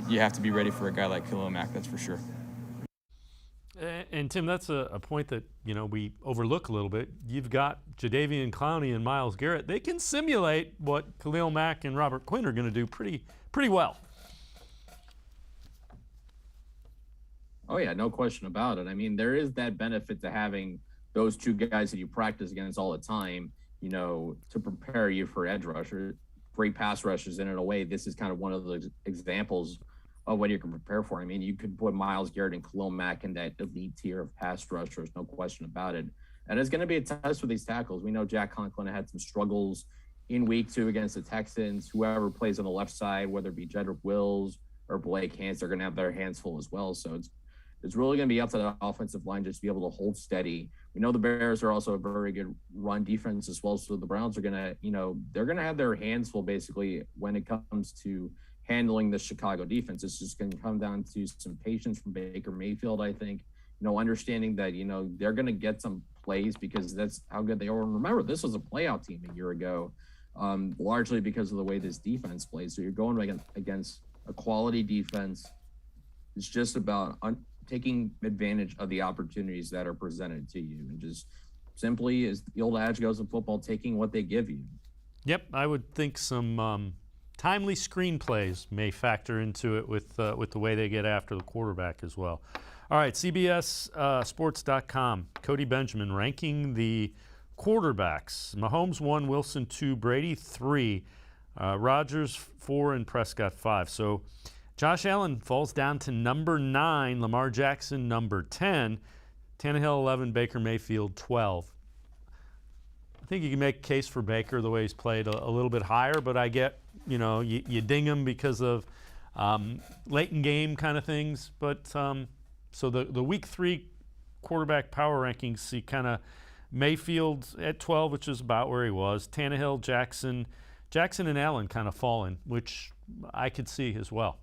you have to be ready for a guy like Khalil Mack, that's for sure. And Tim, that's a point that we overlook a little bit. You've got Jadeveon Clowney and Myles Garrett. They can simulate what Khalil Mack and Robert Quinn are going to do pretty well. Oh yeah, no question about it. I mean, there is that benefit to having those two guys that you practice against all the time. To prepare you for edge rushers, great pass rushers. And in a way, this is kind of one of those examples of what you can prepare for. I mean, you could put Myles Garrett and Khalil Mack in that elite tier of pass rushers, no question about it. And it's going to be a test for these tackles. We know Jack Conklin had some struggles in week 2 against the Texans. Whoever plays on the left side, whether it be Jedrick Wills or Blake Hance, they're going to have their hands full as well. So it's really going to be up to the offensive line just to be able to hold steady. We know the Bears are also a very good run defense as well. So the Browns are going to, they're going to have their hands full basically when it comes to handling the Chicago defense. It's just going to come down to some patience from Baker Mayfield, I think, understanding that, they're going to get some plays because that's how good they are. And remember, this was a playoff team a year ago, largely because of the way this defense plays. So you're going against a quality defense. It's just about taking advantage of the opportunities that are presented to you, and just simply, as the old adage goes in football, taking what they give you. Yep, I would think some timely screenplays may factor into it with the way they get after the quarterback as well. All right, CBS Sports.com, Cody Benjamin ranking the quarterbacks. Mahomes 1, Wilson 2, Brady 3, Rodgers 4, and Prescott 5. So Josh Allen falls down to number 9, Lamar Jackson number 10, Tannehill 11, Baker Mayfield 12. I think you can make a case for Baker the way he's played a little bit higher, but I get, you ding him because of late in game kind of things. But so the week 3 quarterback power rankings see kind of Mayfield at 12, which is about where he was. Tannehill, Jackson and Allen kind of falling, which I could see as well.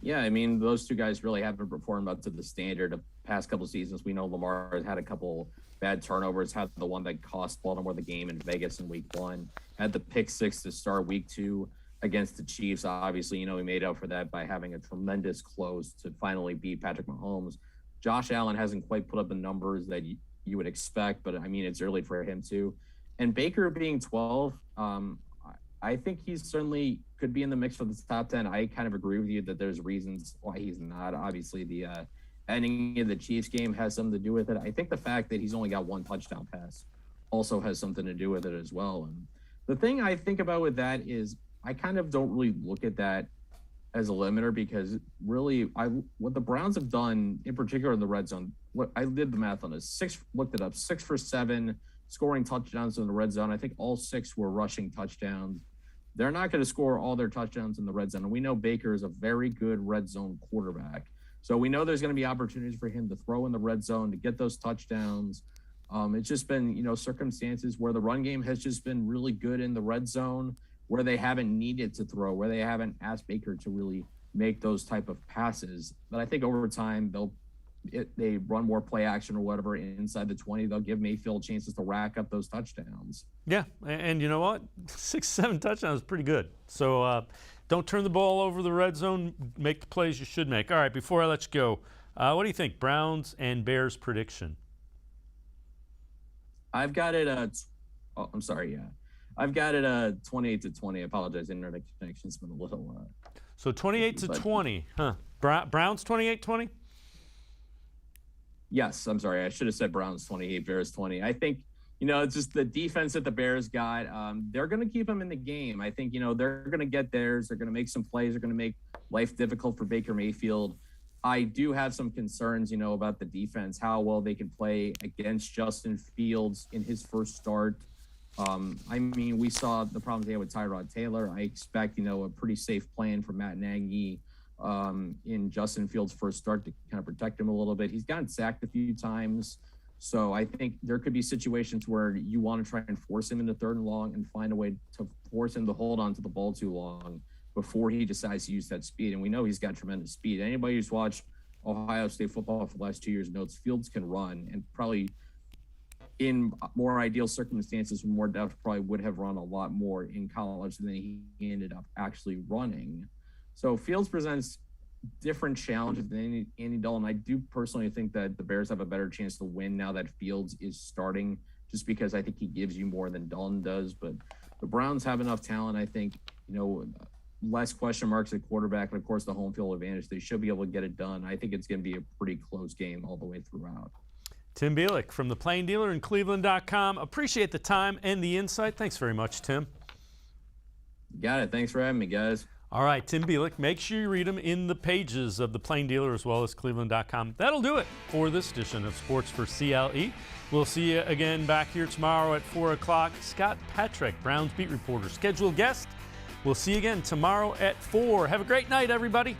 Yeah, I mean, those two guys really haven't performed up to the standard of past couple seasons. We know Lamar has had a couple bad turnovers, had the one that cost Baltimore the game in Vegas in week 1, had the pick 6 to start week 2 against the Chiefs. Obviously, he made up for that by having a tremendous close to finally beat Patrick Mahomes. Josh Allen hasn't quite put up the numbers that you would expect, but I mean, it's early for him too. And Baker being 12, I think he's certainly could be in the mix for the top 10. I kind of agree with you that there's reasons why he's not. Obviously, the ending of the Chiefs game has something to do with it. I think the fact that he's only got 1 touchdown pass also has something to do with it as well. And the thing I think about with that is I kind of don't really look at that as a limiter, because really what the Browns have done, in particular in the red zone, what I did the math on this, 6 for 7 scoring touchdowns in the red zone. I think all 6 were rushing touchdowns. They're not going to score all their touchdowns in the red zone. And we know Baker is a very good red zone quarterback. So we know there's going to be opportunities for him to throw in the red zone to get those touchdowns. It's just been, circumstances where the run game has just been really good in the red zone, where they haven't needed to throw, where they haven't asked Baker to really make those type of passes. But I think over time, they run more play action or whatever inside the 20, they'll give Mayfield chances to rack up those touchdowns. Yeah, and you know what? 6-7 touchdowns is pretty good. So don't turn the ball over the red zone. Make the plays you should make. All right, before I let you go, what do you think? Browns and Bears prediction? I've got it I've got it 28-20. I apologize, internet connection's been a little. So 28-20, huh? Browns 28-20? Yes, I'm sorry. I should have said Browns 28, Bears 20. I think, it's just the defense that the Bears got. They're going to keep them in the game. I think, they're going to get theirs. They're going to make some plays. They're going to make life difficult for Baker Mayfield. I do have some concerns, about the defense, how well they can play against Justin Fields in his first start. I mean, we saw the problems they had with Tyrod Taylor. I expect, a pretty safe plan for Matt Nagy in Justin Fields' first start to kind of protect him a little bit. He's gotten sacked a few times. So I think there could be situations where you want to try and force him into 3rd and long and find a way to force him to hold on to the ball too long before he decides to use that speed. And we know he's got tremendous speed. Anybody who's watched Ohio State football for the last 2 years knows Fields can run, and probably in more ideal circumstances, more depth, probably would have run a lot more in college than he ended up actually running. So Fields presents different challenges than Andy Dalton. I do personally think that the Bears have a better chance to win now that Fields is starting, just because I think he gives you more than Dalton does. But the Browns have enough talent, I think, less question marks at quarterback, and of course the home field advantage. They should be able to get it done. I think it's going to be a pretty close game all the way throughout. Tim Bielik from the Plain Dealer and cleveland.com. Appreciate the time and the insight. Thanks very much, Tim. Got it. Thanks for having me, guys. All right, Tim Bielik. Make sure you read them in the pages of the Plain Dealer as well as cleveland.com. That'll do it for this edition of Sports for CLE. We'll see you again back here tomorrow at 4 o'clock. Scott Patrick, Browns beat reporter, scheduled guest. We'll see you again tomorrow at 4. Have a great night, everybody.